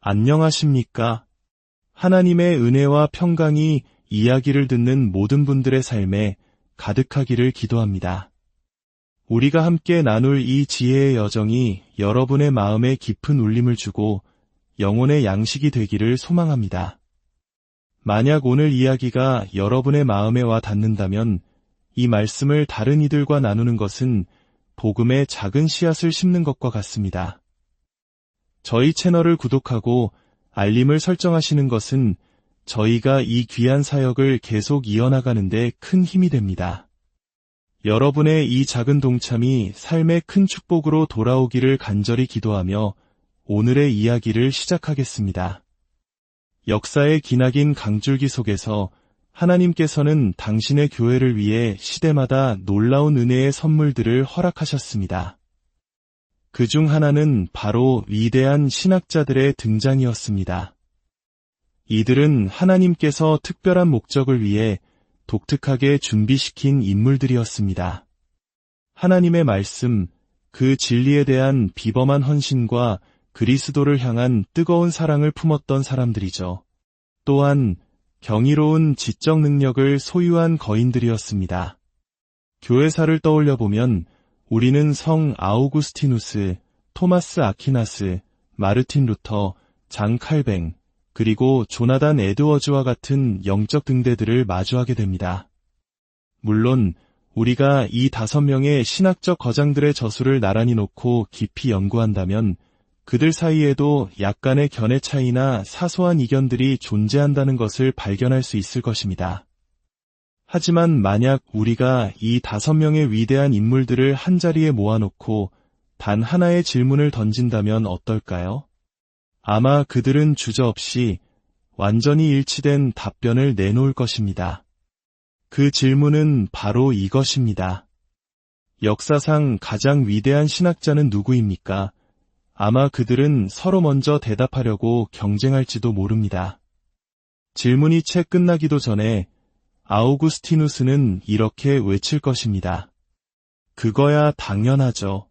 안녕하십니까? 하나님의 은혜와 평강이 이야기를 듣는 모든 분들의 삶에 가득하기를 기도합니다. 우리가 함께 나눌 이 지혜의 여정이 여러분의 마음에 깊은 울림을 주고 영혼의 양식이 되기를 소망합니다. 만약 오늘 이야기가 여러분의 마음에 와 닿는다면 이 말씀을 다른 이들과 나누는 것은 복음의 작은 씨앗을 심는 것과 같습니다. 저희 채널을 구독하고 알림을 설정하시는 것은 저희가 이 귀한 사역을 계속 이어나가는 데 큰 힘이 됩니다. 여러분의 이 작은 동참이 삶의 큰 축복으로 돌아오기를 간절히 기도하며 오늘의 이야기를 시작하겠습니다. 역사의 기나긴 강줄기 속에서 하나님께서는 당신의 교회를 위해 시대마다 놀라운 은혜의 선물들을 허락하셨습니다. 그중 하나는 바로 위대한 신학자들의 등장이었습니다. 이들은 하나님께서 특별한 목적을 위해 독특하게 준비시킨 인물들이었습니다. 하나님의 말씀, 그 진리에 대한 비범한 헌신과 그리스도를 향한 뜨거운 사랑을 품었던 사람들이죠. 또한 경이로운 지적 능력을 소유한 거인들이었습니다. 교회사를 떠올려보면 우리는 성 아우구스티누스, 토마스 아퀴나스, 마르틴 루터, 장 칼뱅, 그리고 조나단 에드워즈와 같은 영적 등대들을 마주하게 됩니다. 물론 우리가 이 5명의 신학적 거장들의 저수를 나란히 놓고 깊이 연구한다면 그들 사이에도 약간의 견해 차이나 사소한 이견들이 존재한다는 것을 발견할 수 있을 것입니다. 하지만 만약 우리가 이 5명의 위대한 인물들을 한자리에 모아놓고 단 하나의 질문을 던진다면 어떨까요? 아마 그들은 주저없이 완전히 일치된 답변을 내놓을 것입니다. 그 질문은 바로 이것입니다. 역사상 가장 위대한 신학자는 누구입니까? 아마 그들은 서로 먼저 대답하려고 경쟁할지도 모릅니다. 질문이 채 끝나기도 전에 아우구스티누스는 이렇게 외칠 것입니다. 그거야 당연하죠.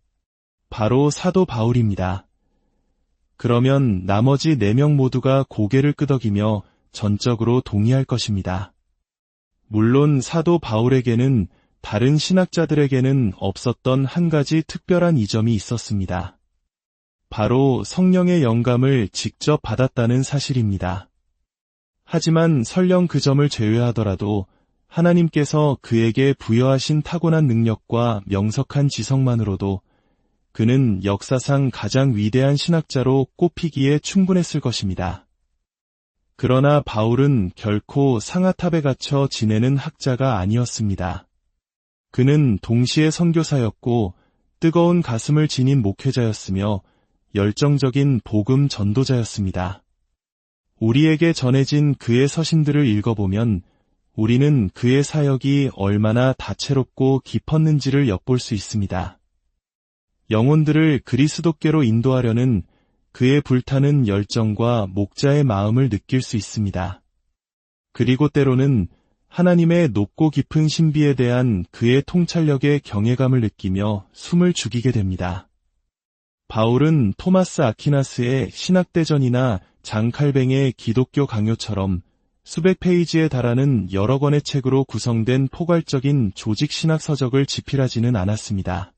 바로 사도 바울입니다. 그러면 나머지 4명 모두가 고개를 끄덕이며 전적으로 동의할 것입니다. 물론 사도 바울에게는 다른 신학자들에게는 없었던 한 가지 특별한 이점이 있었습니다. 바로 성령의 영감을 직접 받았다는 사실입니다. 하지만 설령 그 점을 제외하더라도 하나님께서 그에게 부여하신 타고난 능력과 명석한 지성만으로도 그는 역사상 가장 위대한 신학자로 꼽히기에 충분했을 것입니다. 그러나 바울은 결코 상아탑에 갇혀 지내는 학자가 아니었습니다. 그는 동시에 선교사였고 뜨거운 가슴을 지닌 목회자였으며 열정적인 복음 전도자였습니다. 우리에게 전해진 그의 서신들을 읽어보면 우리는 그의 사역이 얼마나 다채롭고 깊었는지를 엿볼 수 있습니다. 영혼들을 그리스도께로 인도하려는 그의 불타는 열정과 목자의 마음을 느낄 수 있습니다. 그리고 때로는 하나님의 높고 깊은 신비에 대한 그의 통찰력에 경외감을 느끼며 숨을 죽이게 됩니다. 바울은 토마스 아퀴나스의 신학대전이나 장 칼뱅의 기독교 강요처럼 수백 페이지에 달하는 여러 권의 책으로 구성된 포괄적인 조직신학 서적을 집필하지는 않았습니다.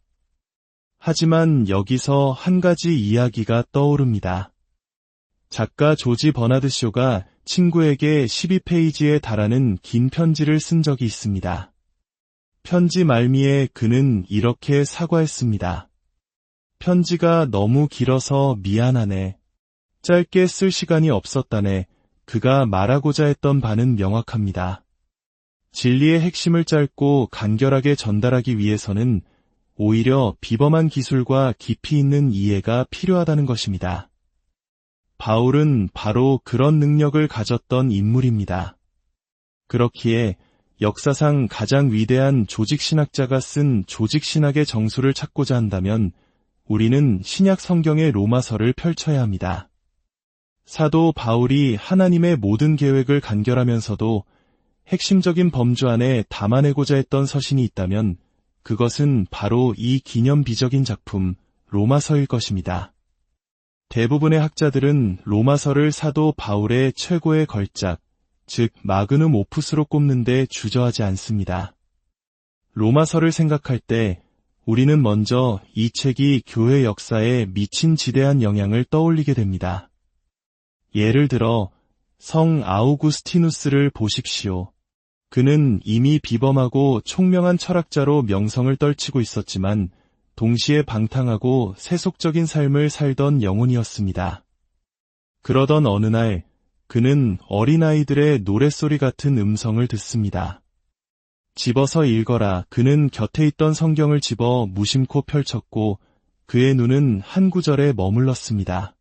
하지만 여기서 한 가지 이야기가 떠오릅니다. 작가 조지 버나드 쇼가 친구에게 12페이지에 달하는 긴 편지를 쓴 적이 있습니다. 편지 말미에 그는 이렇게 사과했습니다. 편지가 너무 길어서 미안하네. 짧게 쓸 시간이 없었다네. 그가 말하고자 했던 바는 명확합니다. 진리의 핵심을 짧고 간결하게 전달하기 위해서는 오히려 비범한 기술과 깊이 있는 이해가 필요하다는 것입니다. 바울은 바로 그런 능력을 가졌던 인물입니다. 그렇기에 역사상 가장 위대한 조직신학자가 쓴 조직신학의 정수를 찾고자 한다면 우리는 신약 성경의 로마서를 펼쳐야 합니다. 사도 바울이 하나님의 모든 계획을 간결하면서도 핵심적인 범주 안에 담아내고자 했던 서신이 있다면 그것은 바로 이 기념비적인 작품 로마서일 것입니다. 대부분의 학자들은 로마서를 사도 바울의 최고의 걸작, 즉 마그눔 오푸스로 꼽는데 주저하지 않습니다. 로마서를 생각할 때 우리는 먼저 이 책이 교회 역사에 미친 지대한 영향을 떠올리게 됩니다. 예를 들어 성 아우구스티누스를 보십시오. 그는 이미 비범하고 총명한 철학자로 명성을 떨치고 있었지만 동시에 방탕하고 세속적인 삶을 살던 영혼이었습니다. 그러던 어느 날 그는 어린아이들의 노랫소리 같은 음성을 듣습니다. 집어서 읽어라. 그는 곁에 있던 성경을 집어 무심코 펼쳤고 그의 눈은 한 구절에 머물렀습니다.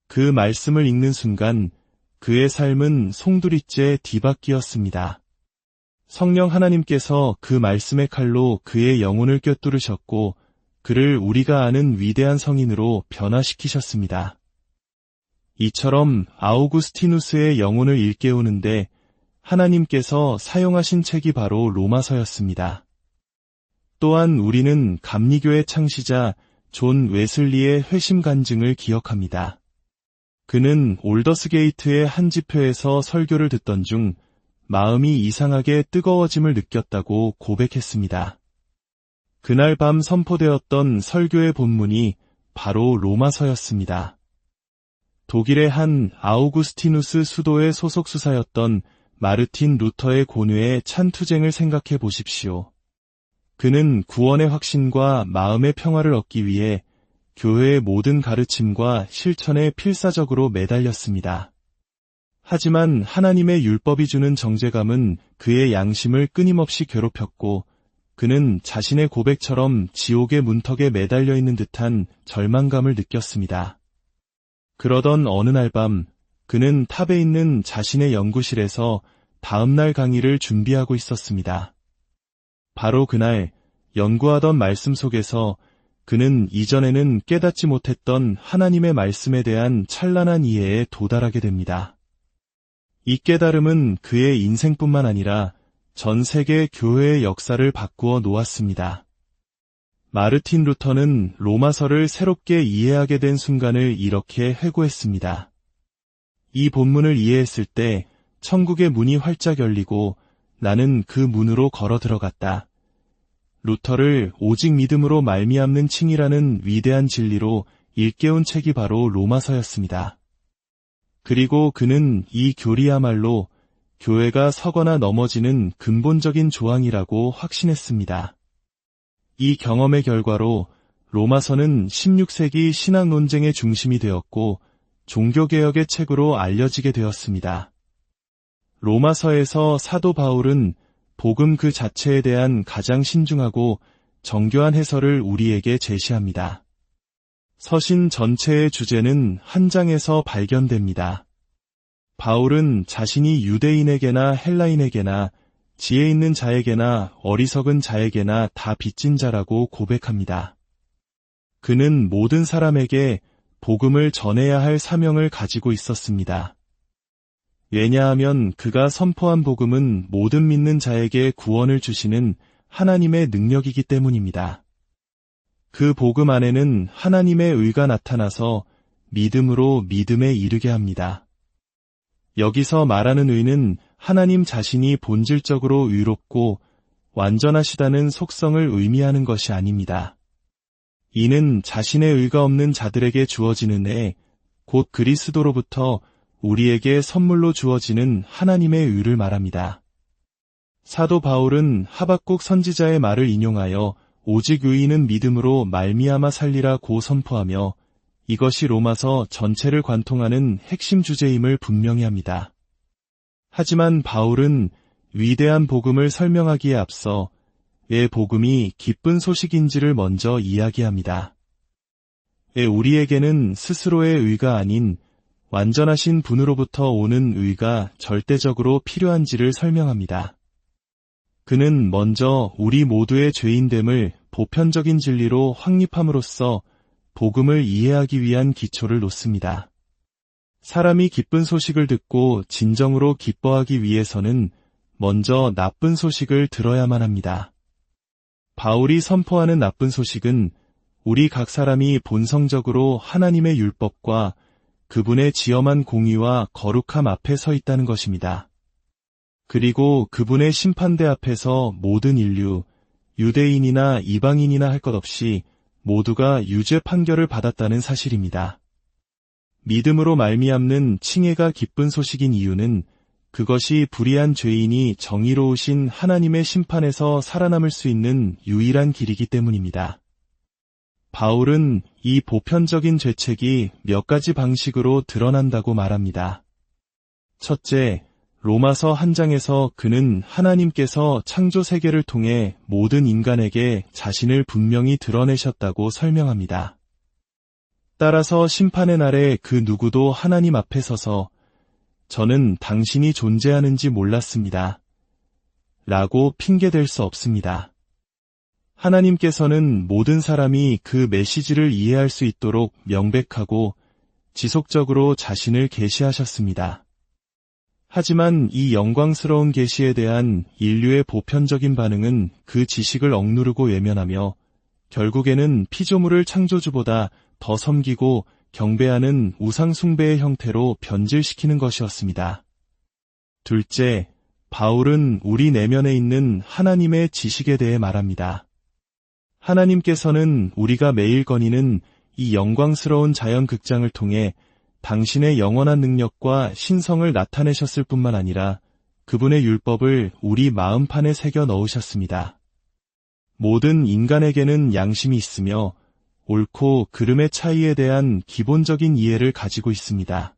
그 말씀을 읽는 순간 그의 삶은 송두리째 뒤바뀌었습니다. 성령 하나님께서 그 말씀의 칼로 그의 영혼을 꿰뚫으셨고 그를 우리가 아는 위대한 성인으로 변화시키셨습니다. 이처럼 아우구스티누스의 영혼을 일깨우는데 하나님께서 사용하신 책이 바로 로마서였습니다. 또한 우리는 감리교의 창시자 존 웨슬리의 회심 간증을 기억합니다. 그는 올더스게이트의 한 집회에서 설교를 듣던 중 마음이 이상하게 뜨거워짐을 느꼈다고 고백했습니다. 그날 밤 선포되었던 설교의 본문이 바로 로마서였습니다. 독일의 한 아우구스티누스 수도의 소속 수사였던 마르틴 루터의 고뇌의 찬투쟁을 생각해 보십시오. 그는 구원의 확신과 마음의 평화를 얻기 위해 교회의 모든 가르침과 실천에 필사적으로 매달렸습니다. 하지만 하나님의 율법이 주는 정죄감은 그의 양심을 끊임없이 괴롭혔고 그는 자신의 고백처럼 지옥의 문턱에 매달려 있는 듯한 절망감을 느꼈습니다. 그러던 어느 날 밤 그는 탑에 있는 자신의 연구실에서 다음날 강의를 준비하고 있었습니다. 바로 그날 연구하던 말씀 속에서 그는 이전에는 깨닫지 못했던 하나님의 말씀에 대한 찬란한 이해에 도달하게 됩니다. 이 깨달음은 그의 인생뿐만 아니라 전 세계 교회의 역사를 바꾸어 놓았습니다. 마르틴 루터는 로마서를 새롭게 이해하게 된 순간을 이렇게 회고했습니다. 이 본문을 이해했을 때 천국의 문이 활짝 열리고 나는 그 문으로 걸어 들어갔다. 루터를 오직 믿음으로 말미암는 칭이라는 위대한 진리로 일깨운 책이 바로 로마서였습니다. 그리고 그는 이 교리야말로 교회가 서거나 넘어지는 근본적인 조항이라고 확신했습니다. 이 경험의 결과로 로마서는 16세기 신학 논쟁의 중심이 되었고 종교개혁의 책으로 알려지게 되었습니다. 로마서에서 사도 바울은 복음 그 자체에 대한 가장 신중하고 정교한 해설을 우리에게 제시합니다. 서신 전체의 주제는 한 장에서 발견됩니다. 바울은 자신이 유대인에게나 헬라인에게나 지혜 있는 자에게나 어리석은 자에게나 다 빚진 자라고 고백합니다. 그는 모든 사람에게 복음을 전해야 할 사명을 가지고 있었습니다. 왜냐하면 그가 선포한 복음은 모든 믿는 자에게 구원을 주시는 하나님의 능력이기 때문입니다. 그 복음 안에는 하나님의 의가 나타나서 믿음으로 믿음에 이르게 합니다. 여기서 말하는 의는 하나님 자신이 본질적으로 의롭고 완전하시다는 속성을 의미하는 것이 아닙니다. 이는 자신의 의가 없는 자들에게 주어지는 애, 곧 그리스도로부터 우리에게 선물로 주어지는 하나님의 의를 말합니다. 사도 바울은 하박국 선지자의 말을 인용하여 오직 의인은 믿음으로 말미암아 살리라고 선포하며 이것이 로마서 전체를 관통하는 핵심 주제임을 분명히 합니다. 하지만 바울은 위대한 복음을 설명하기에 앞서 왜 복음이 기쁜 소식인지를 먼저 이야기합니다. 왜 우리에게는 스스로의 의가 아닌 완전하신 분으로부터 오는 의가 절대적으로 필요한지를 설명합니다. 그는 먼저 우리 모두의 죄인됨을 보편적인 진리로 확립함으로써 복음을 이해하기 위한 기초를 놓습니다. 사람이 기쁜 소식을 듣고 진정으로 기뻐하기 위해서는 먼저 나쁜 소식을 들어야만 합니다. 바울이 선포하는 나쁜 소식은 우리 각 사람이 본성적으로 하나님의 율법과 그분의 지엄한 공의와 거룩함 앞에 서 있다는 것입니다. 그리고 그분의 심판대 앞에서 모든 인류, 유대인이나 이방인이나 할 것 없이 모두가 유죄 판결을 받았다는 사실입니다. 믿음으로 말미암는 칭의가 기쁜 소식인 이유는 그것이 불의한 죄인이 정의로우신 하나님의 심판에서 살아남을 수 있는 유일한 길이기 때문입니다. 바울은 이 보편적인 죄책이 몇 가지 방식으로 드러난다고 말합니다. 첫째, 로마서 1장에서 그는 하나님께서 창조 세계를 통해 모든 인간에게 자신을 분명히 드러내셨다고 설명합니다. 따라서 심판의 날에 그 누구도 하나님 앞에 서서 저는 당신이 존재하는지 몰랐습니다. 라고 핑계댈 수 없습니다. 하나님께서는 모든 사람이 그 메시지를 이해할 수 있도록 명백하고 지속적으로 자신을 계시하셨습니다. 하지만 이 영광스러운 계시에 대한 인류의 보편적인 반응은 그 지식을 억누르고 외면하며 결국에는 피조물을 창조주보다 더 섬기고 경배하는 우상 숭배의 형태로 변질시키는 것이었습니다. 둘째, 바울은 우리 내면에 있는 하나님의 지식에 대해 말합니다. 하나님께서는 우리가 매일 거니는 이 영광스러운 자연 극장을 통해 당신의 영원한 능력과 신성을 나타내셨을 뿐만 아니라 그분의 율법을 우리 마음판에 새겨 넣으셨습니다. 모든 인간에게는 양심이 있으며 옳고 그름의 차이에 대한 기본적인 이해를 가지고 있습니다.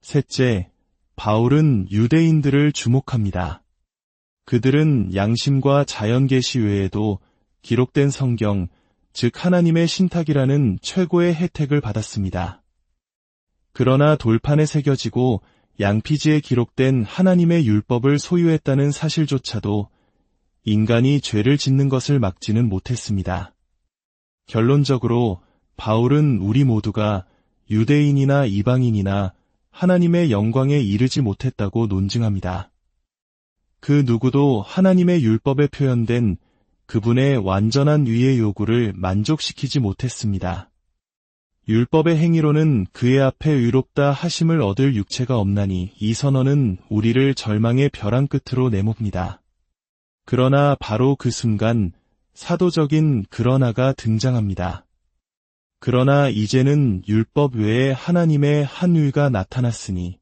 셋째, 바울은 유대인들을 주목합니다. 그들은 양심과 자연계시 외에도 기록된 성경, 즉 하나님의 신탁이라는 최고의 혜택을 받았습니다. 그러나 돌판에 새겨지고 양피지에 기록된 하나님의 율법을 소유했다는 사실조차도 인간이 죄를 짓는 것을 막지는 못했습니다. 결론적으로 바울은 우리 모두가 유대인이나 이방인이나 하나님의 영광에 이르지 못했다고 논증합니다. 그 누구도 하나님의 율법에 표현된 그분의 완전한 위의 요구를 만족시키지 못했습니다. 율법의 행위로는 그의 앞에 의롭다 하심을 얻을 육체가 없나니 이 선언은 우리를 절망의 벼랑 끝으로 내몹니다. 그러나 바로 그 순간 사도적인 그러나가 등장합니다. 그러나 이제는 율법 외에 하나님의 한 의가 나타났으니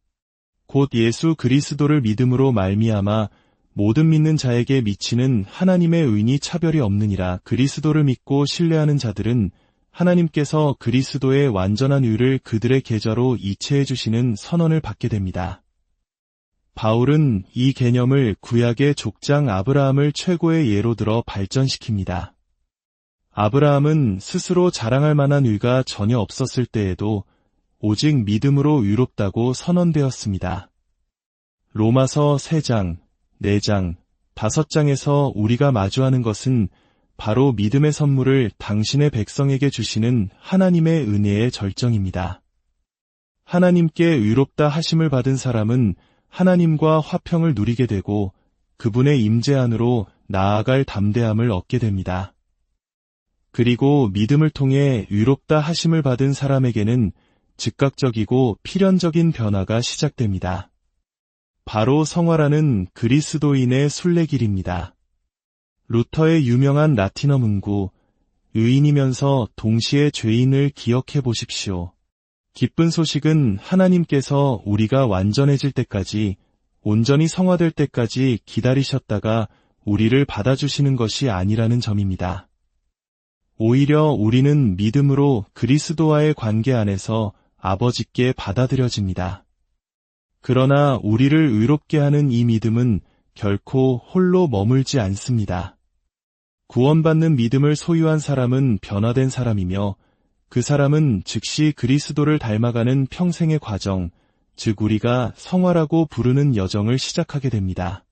곧 예수 그리스도를 믿음으로 말미암아 모든 믿는 자에게 미치는 하나님의 의니 차별이 없느니라. 그리스도를 믿고 신뢰하는 자들은 하나님께서 그리스도의 완전한 의를 그들의 계좌로 이체해 주시는 선언을 받게 됩니다. 바울은 이 개념을 구약의 족장 아브라함을 최고의 예로 들어 발전시킵니다. 아브라함은 스스로 자랑할 만한 의가 전혀 없었을 때에도 오직 믿음으로 의롭다고 선언되었습니다. 로마서 3장, 4장, 5장에서 우리가 마주하는 것은 바로 믿음의 선물을 당신의 백성에게 주시는 하나님의 은혜의 절정입니다. 하나님께 의롭다 하심을 받은 사람은 하나님과 화평을 누리게 되고 그분의 임재 안으로 나아갈 담대함을 얻게 됩니다. 그리고 믿음을 통해 의롭다 하심을 받은 사람에게는 즉각적이고 필연적인 변화가 시작됩니다. 바로 성화라는 그리스도인의 순례길입니다. 루터의 유명한 라틴어 문구, 의인이면서 동시에 죄인을 기억해 보십시오. 기쁜 소식은 하나님께서 우리가 완전해질 때까지, 온전히 성화될 때까지 기다리셨다가 우리를 받아주시는 것이 아니라는 점입니다. 오히려 우리는 믿음으로 그리스도와의 관계 안에서 아버지께 받아들여집니다. 그러나 우리를 의롭게 하는 이 믿음은 결코 홀로 머물지 않습니다. 구원받는 믿음을 소유한 사람은 변화된 사람이며 그 사람은 즉시 그리스도를 닮아가는 평생의 과정, 즉 우리가 성화라고 부르는 여정을 시작하게 됩니다.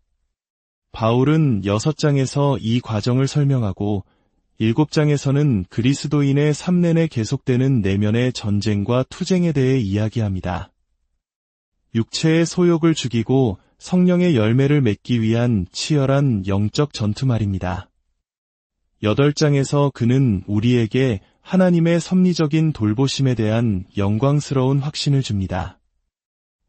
바울은 6장에서 이 과정을 설명하고 7장에서는 그리스도인의 삶 내내 계속되는 내면의 전쟁과 투쟁에 대해 이야기합니다. 육체의 소욕을 죽이고 성령의 열매를 맺기 위한 치열한 영적 전투 말입니다. 8장에서 그는 우리에게 하나님의 섭리적인 돌보심에 대한 영광스러운 확신을 줍니다.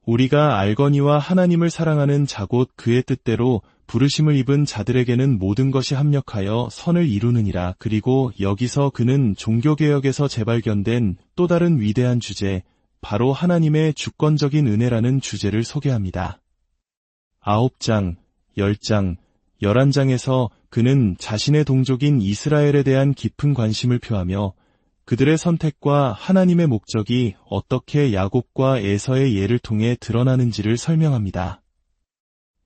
우리가 알거니와 하나님을 사랑하는 자곧 그의 뜻대로 부르심을 입은 자들에게는 모든 것이 합력하여 선을 이루느니라. 그리고 여기서 그는 종교개혁에서 재발견된 또 다른 위대한 주제, 바로 하나님의 주권적인 은혜라는 주제를 소개합니다. 9장, 10장, 11장에서 그는 자신의 동족인 이스라엘에 대한 깊은 관심을 표하며 그들의 선택과 하나님의 목적이 어떻게 야곱과 에서의 예를 통해 드러나는지를 설명합니다.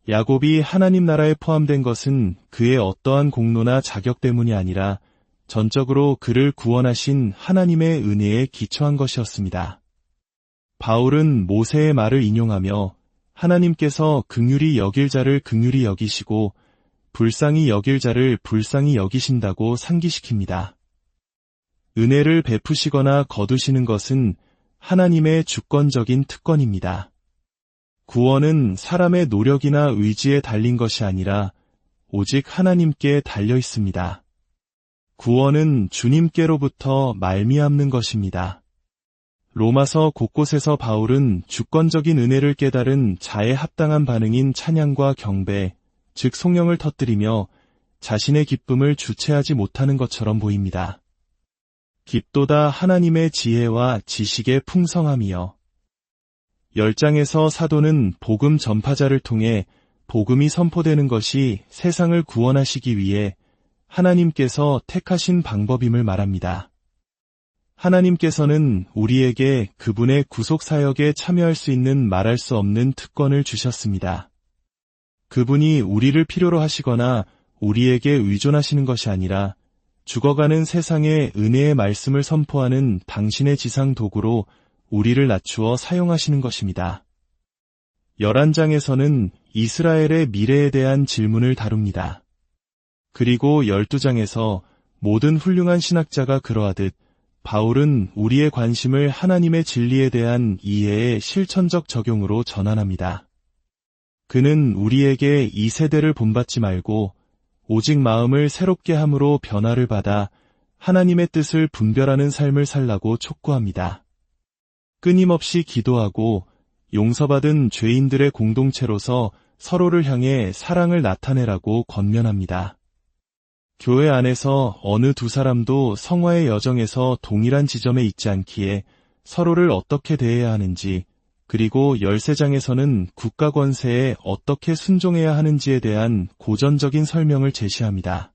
야곱이 하나님 나라에 포함된 것은 그의 어떠한 공로나 자격 때문이 아니라 전적으로 그를 구원하신 하나님의 은혜에 기초한 것이었습니다. 바울은 모세의 말을 인용하며 하나님께서 긍휼히 여길 자를 긍휼히 여기시고 불쌍히 여길 자를 불쌍히 여기신다고 상기시킵니다. 은혜를 베푸시거나 거두시는 것은 하나님의 주권적인 특권입니다. 구원은 사람의 노력이나 의지에 달린 것이 아니라 오직 하나님께 달려 있습니다. 구원은 주님께로부터 말미암는 것입니다. 로마서 곳곳에서 바울은 주권적인 은혜를 깨달은 자의 합당한 반응인 찬양과 경배, 즉 송영을 터뜨리며 자신의 기쁨을 주체하지 못하는 것처럼 보입니다. 깊도다 하나님의 지혜와 지식의 풍성함이여. 10장에서 사도는 복음 전파자를 통해 복음이 선포되는 것이 세상을 구원하시기 위해 하나님께서 택하신 방법임을 말합니다. 하나님께서는 우리에게 그분의 구속사역에 참여할 수 있는 말할 수 없는 특권을 주셨습니다. 그분이 우리를 필요로 하시거나 우리에게 의존하시는 것이 아니라 죽어가는 세상에 은혜의 말씀을 선포하는 당신의 지상 도구로 우리를 낮추어 사용하시는 것입니다. 11장에서는 이스라엘의 미래에 대한 질문을 다룹니다. 그리고 12장에서 모든 훌륭한 신학자가 그러하듯 바울은 우리의 관심을 하나님의 진리에 대한 이해의 실천적 적용으로 전환합니다. 그는 우리에게 이 세대를 본받지 말고 오직 마음을 새롭게 함으로 변화를 받아 하나님의 뜻을 분별하는 삶을 살라고 촉구합니다. 끊임없이 기도하고 용서받은 죄인들의 공동체로서 서로를 향해 사랑을 나타내라고 권면합니다. 교회 안에서 어느 두 사람도 성화의 여정에서 동일한 지점에 있지 않기에 서로를 어떻게 대해야 하는지, 그리고 13장에서는 국가 권세에 어떻게 순종해야 하는지에 대한 고전적인 설명을 제시합니다.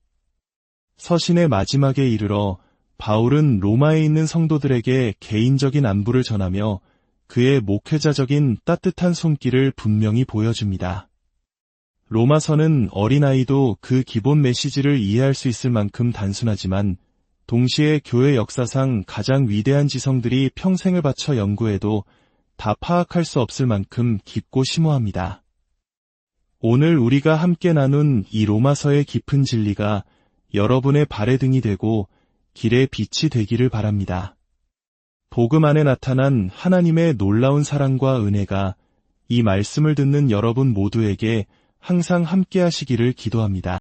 서신의 마지막에 이르러 바울은 로마에 있는 성도들에게 개인적인 안부를 전하며 그의 목회자적인 따뜻한 손길을 분명히 보여줍니다. 로마서는 어린아이도 그 기본 메시지를 이해할 수 있을 만큼 단순하지만 동시에 교회 역사상 가장 위대한 지성들이 평생을 바쳐 연구해도 다 파악할 수 없을 만큼 깊고 심오합니다. 오늘 우리가 함께 나눈 이 로마서의 깊은 진리가 여러분의 발의 등이 되고 길의 빛이 되기를 바랍니다. 복음 안에 나타난 하나님의 놀라운 사랑과 은혜가 이 말씀을 듣는 여러분 모두에게 항상 함께 하시기를 기도합니다.